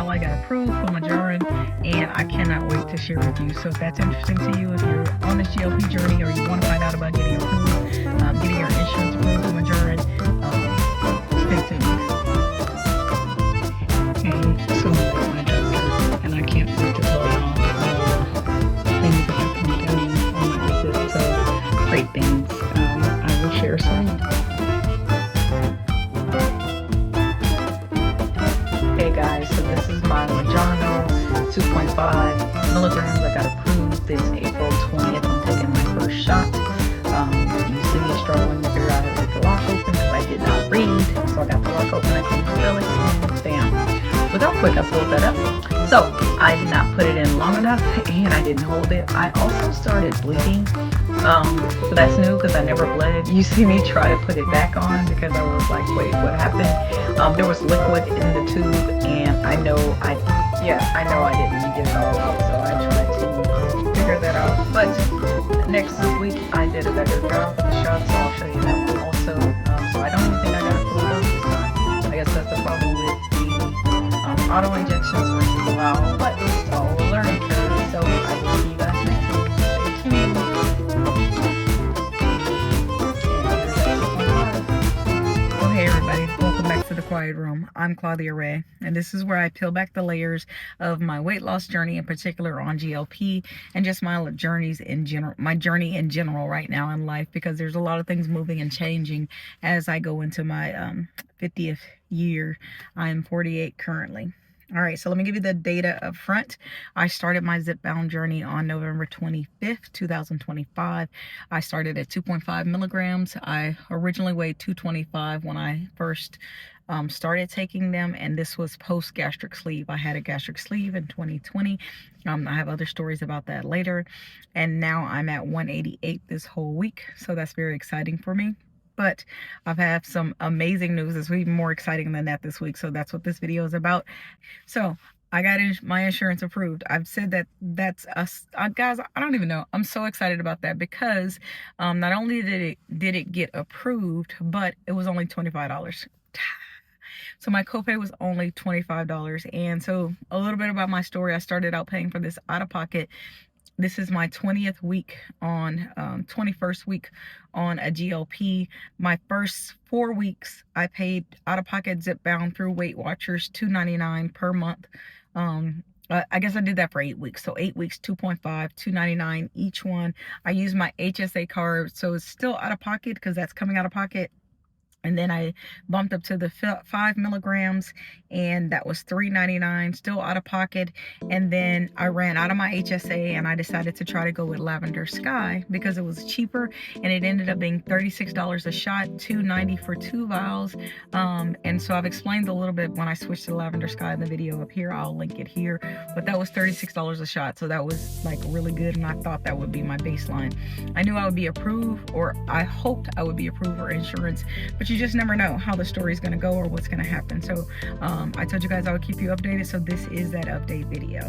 how I got approved for Mounjaro, and I cannot wait to share with you. So if that's interesting to you, if you're on this GLP journey or you want to find out about getting approved, getting your insurance approved for Mounjaro, stay tuned. Okay, so my doctor, and I can't wait to tell y'all things that have been going on my visit. So great things. I will share soon. Hey guys, so this is my Mounjaro 2.5 milligrams. I got approved this April 20th. I'm taking my first shot. You see me struggling to figure out how to get the lock open because I did not read. So I got the lock open, I couldn't feel it, and bam. Look how quick I pulled that up. So I did not put it in long enough and I didn't hold it. I also started bleeding. So that's new because I never bled. You see me try to put it back on because I was like, wait, what happened? There was liquid in the tube, and I know I didn't get it all out, so I tried to figure that out. But next week I did a better job with the shots, so I'll show you that one also. So I don't even think I got a full dose this time. I guess that's the problem with the auto injections versus the vial, but it's all a learning curve. So I will see you guys next week. Stay tuned. Hey everybody, welcome back to the Quiet Room. I'm Clauthia Ray, and this is where I peel back the layers of my weight loss journey, in particular on GLP, and just my journeys in general, my journey in general right now in life, because there's a lot of things moving and changing as I go into my 50th year. I am 48 currently. All right, so let me give you the data up front. I started my Zepbound journey on November 25th, 2025. I started at 2.5 milligrams. I originally weighed 225 when I first started taking them, and this was post gastric sleeve. I had a gastric sleeve in 2020. I have other stories about that later. And now I'm at 188 this whole week, so that's very exciting for me. But I've had some amazing news this week, even more exciting than that this week. So that's what this video is about. So I got my insurance approved. I've said that that's us. Guys, I don't even know. I'm so excited about that because not only did it get approved, but it was only $25. So my copay was only $25. And so a little bit about my story. I started out paying for this out of pocket. This is my 20th week on, 21st week on a GLP. My first 4 weeks, I paid out-of-pocket Zepbound through Weight Watchers, $2.99 per month. I guess I did that for 8 weeks. So 8 weeks, 2.5, $2.99 each one. I used my HSA card, so it's still out of pocket because that's coming out of pocket. And then I bumped up to the 5 milligrams, and that was $3.99, still out of pocket. And then I ran out of my HSA, and I decided to try to go with Lavender Sky because it was cheaper, and it ended up being $36 a shot, $2.90 for 2 vials. And so I've explained a little bit when I switched to Lavender Sky in the video up here. I'll link it here. But that was $36 a shot, so that was like really good, and I thought that would be my baseline. I knew I would be approved, or I hoped I would be approved for insurance, but you just never know how the story is going to go or what's going to happen. So I told you guys I would keep you updated, so this is that update video.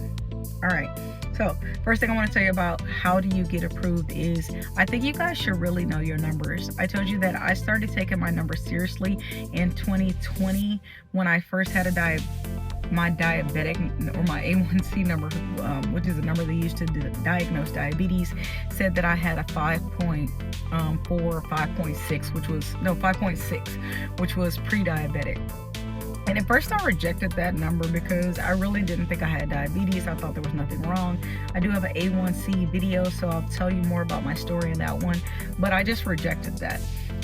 All right, so first thing I want to tell you about how do you get approved is I think you guys should really know your numbers. I told you that I started taking my numbers seriously in 2020 when I first had my diabetic, or my A1C number, which is a number they use to diagnose diabetes, said that I had a 5.4, 5.6, which was, no, 5.6, which was pre-diabetic. And at first I rejected that number because I really didn't think I had diabetes. I thought there was nothing wrong. I do have an A1C video, so I'll tell you more about my story in that one, but I just rejected that.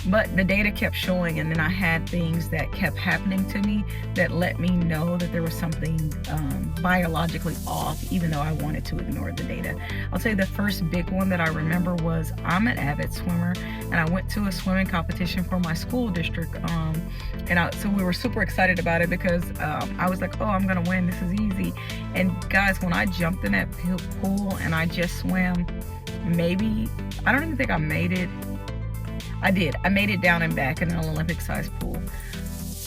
But the data kept showing, and then I had things that kept happening to me that let me know that there was something biologically off, even though I wanted to ignore the data. I'll tell you the first big one that I remember was I'm an avid swimmer, and I went to a swimming competition for my school district. So we were super excited about it because I was like, oh, I'm gonna win, this is easy. And guys, when I jumped in that pool and I just swam, maybe, I don't even think I made it. I did. I made it down and back in an Olympic-sized pool.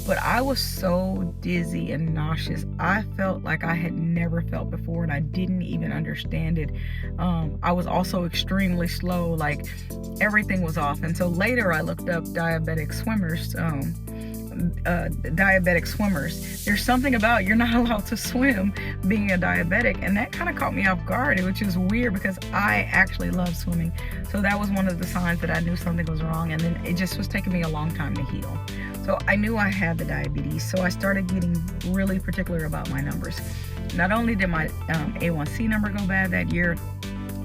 But I was so dizzy and nauseous. I felt like I had never felt before, and I didn't even understand it. I was also extremely slow. Like, everything was off. And so later I looked up diabetic swimmers, diabetic swimmers. There's something about you're not allowed to swim being a diabetic, and that kind of caught me off guard, which is weird because I actually love swimming. So that was one of the signs that I knew something was wrong, and then it just was taking me a long time to heal. So I knew I had the diabetes, so I started getting really particular about my numbers. Not only did my A1C number go bad that year,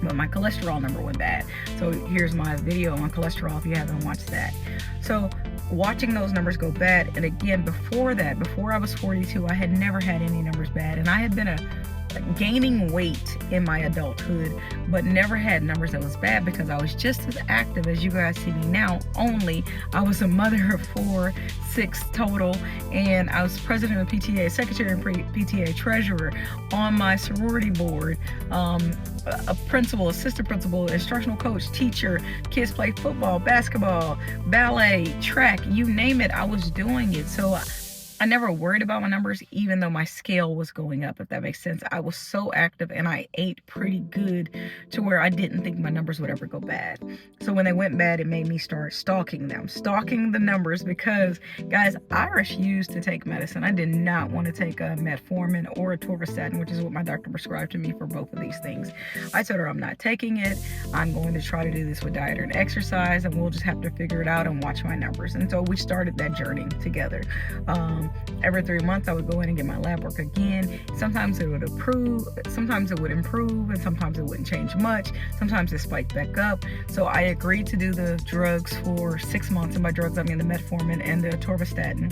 but my cholesterol number went bad. So here's my video on cholesterol if you haven't watched that. So watching those numbers go bad, and again, before that, before I was 42, I had never had any numbers bad, and I had been gaining weight in my adulthood, but never had numbers that was bad because I was just as active as you guys see me now, only I was a mother of 4, 6 total, and I was president of PTA, secretary of PTA, treasurer, on my sorority board, a principal, assistant principal, instructional coach, teacher, kids play football, basketball, ballet, track, you name it, I was doing it. So I never worried about my numbers, even though my scale was going up, if that makes sense. I was so active and I ate pretty good to where I didn't think my numbers would ever go bad. So when they went bad, it made me start stalking them, stalking the numbers, because, guys, I refused to take medicine. I did not want to take a metformin or a atorvastatin, which is what my doctor prescribed to me for both of these things. I told her I'm not taking it. I'm going to try to do this with diet and exercise, and we'll just have to figure it out and watch my numbers. And so we started that journey together. Every 3 months I would go in and get my lab work again. Sometimes it would improve, and sometimes it wouldn't change much. Sometimes it spiked back up. So I agreed to do the drugs for 6 months, and by drugs I mean the metformin and the atorvastatin.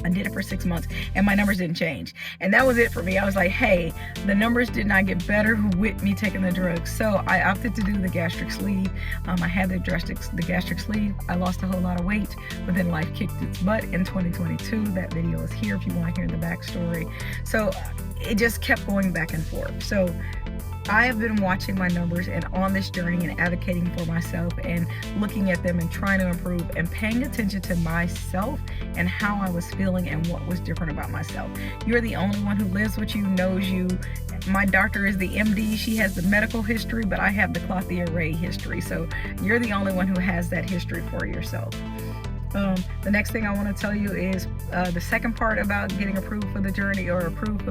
I did it for 6 months and my numbers didn't change, and that was it for me. I was like, hey, the numbers did not get better with me taking the drugs. So I opted to do the gastric sleeve. I had the gastric sleeve. I lost a whole lot of weight, but then life kicked its butt in 2022. That video is here if you want to hear the backstory. So it just kept going back and forth. So I have been watching my numbers and on this journey and advocating for myself and looking at them and trying to improve and paying attention to myself and how I was feeling and what was different about myself. You're the only one who lives with you, knows you. My doctor is the MD. She has the medical history, but I have the Clauthia Ray history. So you're the only one who has that history for yourself. The next thing I want to tell you is the second part about getting approved for the journey or approved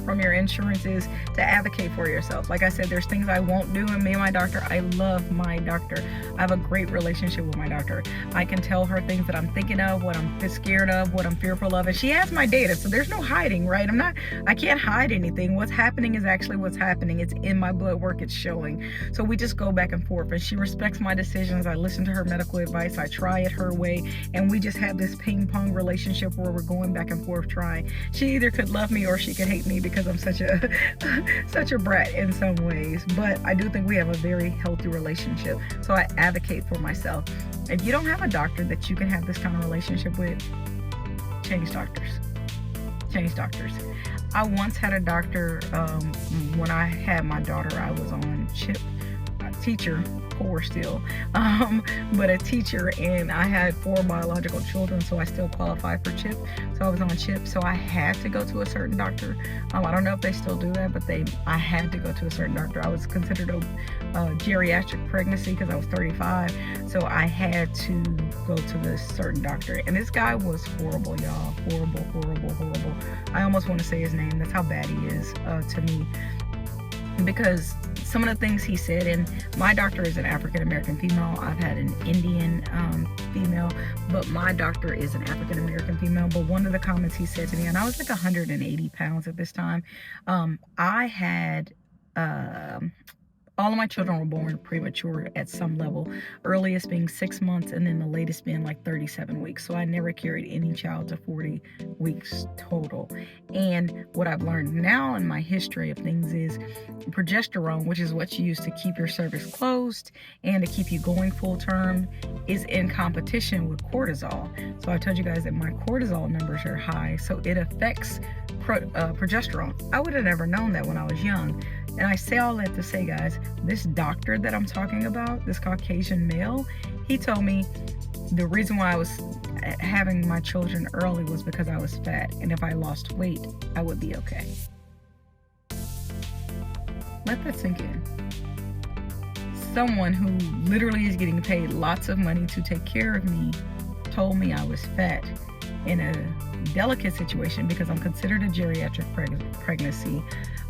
from your insurance is to advocate for yourself. Like I said, there's things I won't do, and me and my doctor, I love my doctor. I have a great relationship with my doctor. I can tell her things that I'm thinking of, what I'm scared of, what I'm fearful of, and she has my data, so there's no hiding, right? I can't hide anything. What's happening is actually what's happening. It's in my blood work, it's showing. So we just go back and forth, and she respects my decisions. I listen to her medical advice. I try it her way. And we just have this ping pong relationship where we're going back and forth trying. She either could love me or she could hate me because I'm such a brat in some ways. But I do think we have a very healthy relationship. So I advocate for myself. If you don't have a doctor that you can have this kind of relationship with, change doctors. Change doctors. I once had a doctor, when I had my daughter, I was on CHIP, teacher, poor still, but a teacher, and I had 4 biological children, so I still qualified for CHIP. So I was on CHIP, so I had to go to a certain doctor. I don't know if they still do that, but I had to go to a certain doctor. I was considered a geriatric pregnancy because I was 35, so I had to go to this certain doctor, and this guy was horrible, y'all. Horrible. I almost want to say his name. That's how bad he is to me, because some of the things he said, and my doctor is an African American female. I've had an Indian female, but my doctor is an African American female. But one of the comments he said to me, and I was like 180 pounds at this time, I had all of my children were born premature at some level, earliest being 6 months and then the latest being like 37 weeks. So I never carried any child to 40 weeks total. And what I've learned now in my history of things is progesterone, which is what you use to keep your cervix closed and to keep you going full term, is in competition with cortisol. So I told you guys that my cortisol numbers are high, so it affects progesterone. I would have never known that when I was young. And I say all that to say, guys, this doctor that I'm talking about, this Caucasian male, he told me the reason why I was having my children early was because I was fat, and if I lost weight, I would be okay. Let that sink in. Someone who literally is getting paid lots of money to take care of me told me I was fat, in a delicate situation because I'm considered a geriatric pregnancy.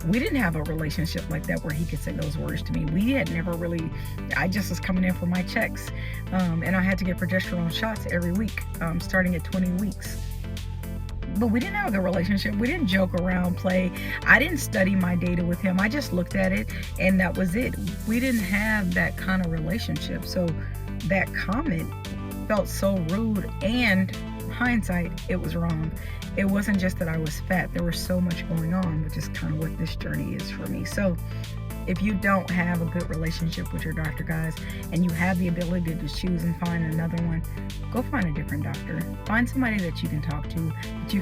We didn't have a relationship like that where he could say those words to me. We had never really, I just was coming in for my checks, and I had to get progesterone shots every week, starting at 20 weeks. But we didn't have a good relationship. We didn't joke around, play. I didn't study my data with him. I just looked at it and that was it. We didn't have that kind of relationship. So that comment felt so rude, and hindsight, it was wrong. It wasn't just that I was fat. There was so much going on, which is kind of what this journey is for me. So if you don't have a good relationship with your doctor, guys, and you have the ability to choose and find another one, go find a different doctor. Find somebody that you can talk to, that you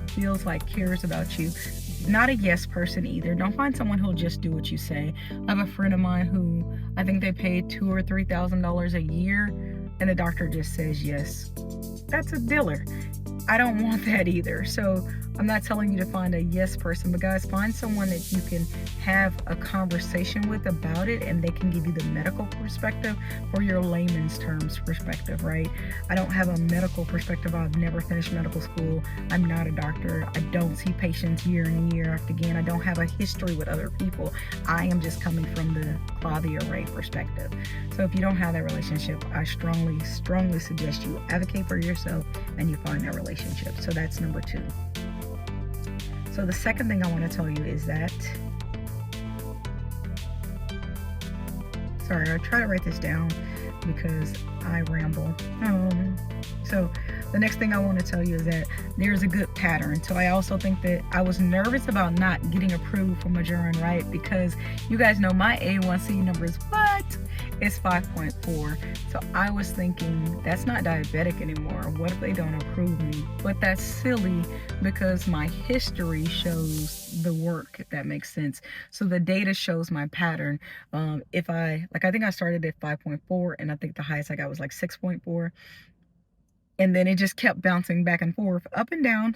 feels like cares about you. Not a yes person either. Don't find someone who'll just do what you say. I have a friend of mine who I think they paid $2,000 or $3,000 a year, and the doctor just says yes. That's a dealer. I don't want that either. So I'm not telling you to find a yes person, but guys, find someone that you can have a conversation with about it, and they can give you the medical perspective or your layman's terms perspective, right? I don't have a medical perspective. I've never finished medical school. I'm not a doctor. I don't see patients year in and year after again. I don't have a history with other people. I am just coming from the Clauthia Ray perspective. So if you don't have that relationship, I strongly suggest you advocate for yourself and you find that relationship. So that's number 2. So the second thing I want to tell you is that, sorry, I try to write this down because I ramble. So the next thing I want to tell you is that there's a good pattern. So I also think that I was nervous about not getting approved for Mounjaro, right? Because you guys know my A1C number is what? It's 5.4. So I was thinking that's not diabetic anymore. What if they don't approve me? But that's silly because my history shows the work, if that makes sense. So the data shows my pattern. If I think I started at 5.4, and I think the highest I got was like 6.4. And then it just kept bouncing back and forth, up and down.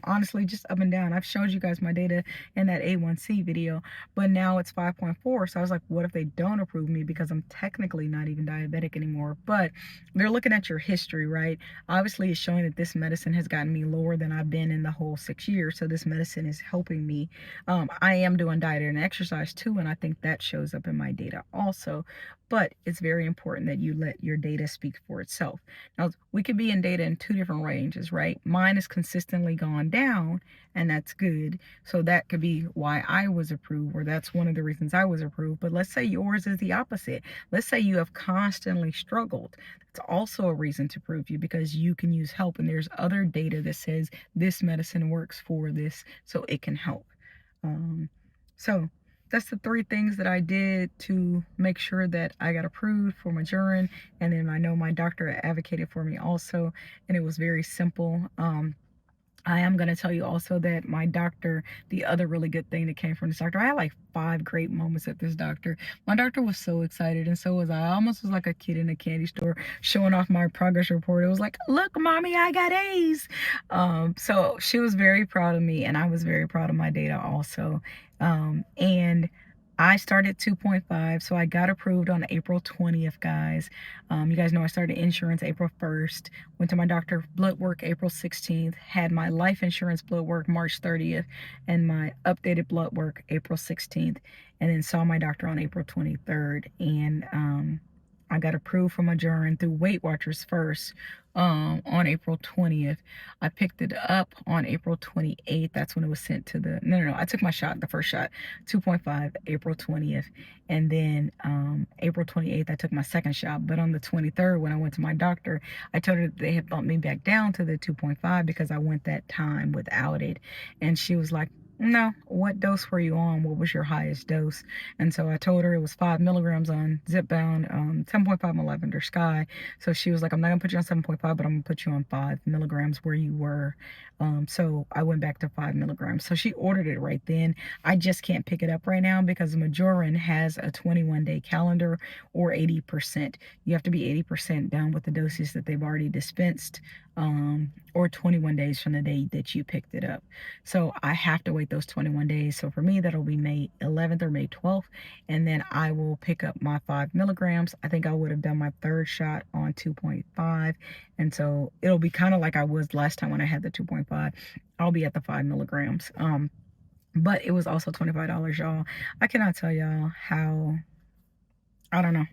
Honestly, just up and down. I've showed you guys my data in that A1C video, but now it's 5.4. So I was like, what if they don't approve me? Because I'm technically not even diabetic anymore. But they're looking at your history, right? Obviously, it's showing that this medicine has gotten me lower than I've been in the whole 6 years. So this medicine is helping me. I am doing diet and exercise too, and I think that shows up in my data also. But it's very important that you let your data speak for itself. Now, we could be in data in 2 different ranges, right? Mine has consistently gone down, and that's good. So that could be why I was approved, or that's one of the reasons I was approved. But let's say yours is the opposite. Let's say you have constantly struggled. That's also a reason to approve you, because you can use help, and there's other data that says this medicine works for this, so it can help. So that's the 3 things that I did to make sure that I got approved for Mounjaro. And then I know my doctor advocated for me also, and it was very simple. I am going to tell you also that my doctor, the other really good thing that came from this doctor, I had like 5 great moments at this doctor. My doctor was so excited, and so was I. I almost was like a kid in a candy store showing off my progress report. It was like, look, mommy, I got A's. So she was very proud of me, and I was very proud of my data also. And I started 2.5, so I got approved on April 20th, guys. You guys know I started insurance April 1st, went to my doctor blood work April 16th, had my life insurance blood work March 30th, and my updated blood work April 16th, and then saw my doctor on April 23rd, and I got approved for Mounjaro through Weight Watchers first on April 20th. I picked it up on April 28th. That's when it was sent to the, no, I took my shot, the first shot, 2.5, April 20th. And then April 28th, I took my second shot. But on the 23rd, when I went to my doctor, I told her they had bumped me back down to the 2.5 because I went that time without it. And she was like, no, what dose were you on? What was your highest dose? And so I told her it was 5 milligrams on Zepbound, 10.5 on Lavender Sky. So she was like, I'm not gonna put you on 7.5, but I'm gonna put you on 5 milligrams where you were. So I went back to 5 milligrams. So she ordered it right then. I just can't pick it up right now because Mounjaro has a 21-day calendar, or 80%. You have to be 80% done with the doses that they've already dispensed. or 21 days from the day that you picked it up. So I have to wait those 21 days. So for me, that'll be May 11th or May 12th. And then I will pick up my 5 milligrams. I think I would have done my third shot on 2.5. And so it'll be kind of like I was last time when I had the 2.5. I'll be at the 5 milligrams. But it was also $25, y'all. I cannot tell y'all how, I don't know.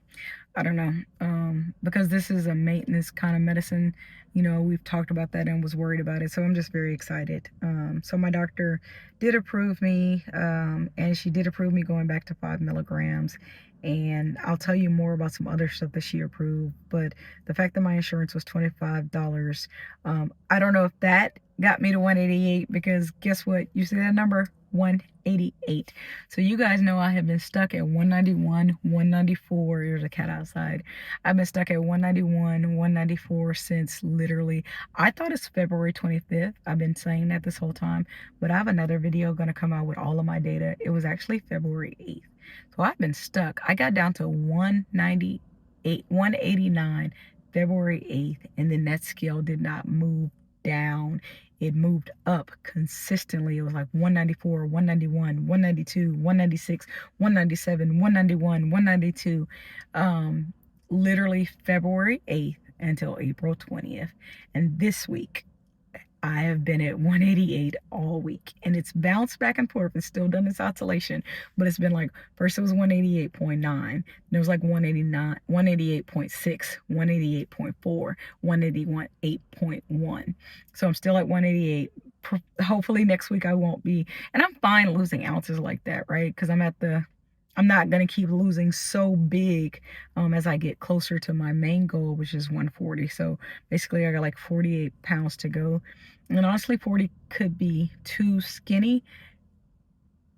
Because this is a maintenance kind of medicine. You know, we've talked about that and was worried about it. So I'm just very excited. So my doctor did approve me, and she did approve me going back to 5 milligrams. And I'll tell you more about some other stuff that she approved. But the fact that my insurance was $25, I don't know if that got me to 188, because guess what? You see that number? 188. So you guys know I have been stuck at 191, 194. There's a cat outside. I've been stuck at 191, 194 since literally, I thought it's February 25th. I've been saying that this whole time, but I have another video going to come out with all of my data. It was actually February 8th. So I've been stuck. I got down to 198, 189 February 8th, and then that scale did not move down. It moved up consistently. It was like 194, 191, 192, 196, 197, 191, 192. Literally February 8th until April 20th. And this week, I have been at 188 all week, and it's bounced back and forth. It's still done its oscillation, but it's been like, first it was 188.9, then it was like 189, 188.6, 188.4, 188.1. So I'm still at 188. Hopefully next week I won't be, and I'm fine losing ounces like that, right? Because I'm not going to keep losing so big as I get closer to my main goal, which is 140. So basically I got like 48 pounds to go. And honestly, 40 could be too skinny.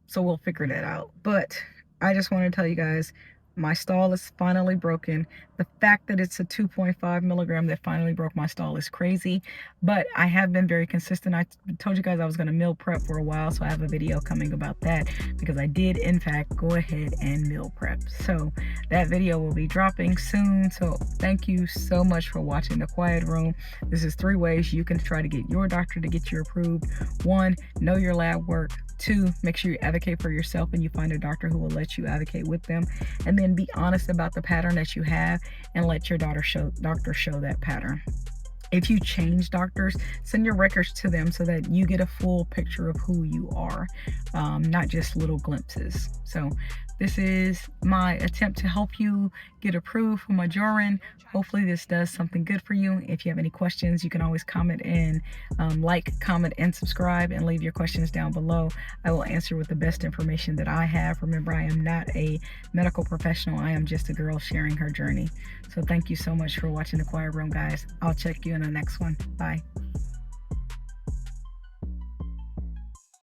So we'll figure that out. But I just want to tell you guys, my stall is finally broken. The fact that it's a 2.5 milligram that finally broke my stall is crazy, but I have been very consistent. I told you guys I was going to meal prep for a while, so I have a video coming about that, because I did in fact go ahead and meal prep. So that video will be dropping soon. So thank you so much for watching The Quiet Room. This is 3 ways you can try to get your doctor to get you approved. 1, know your lab work. 2, make sure you advocate for yourself and you find a doctor who will let you advocate with them. And then be honest about the pattern that you have and let your doctor show that pattern. If you change doctors, send your records to them so that you get a full picture of who you are, not just little glimpses. So this is my attempt to help you get approved for Mounjaro. Hopefully this does something good for you. If you have any questions, you can always comment and comment, and subscribe, and leave your questions down below. I will answer with the best information that I have. Remember, I am not a medical professional. I am just a girl sharing her journey. So thank you so much for watching The Quiet Room, guys. I'll check you in the next one. Bye.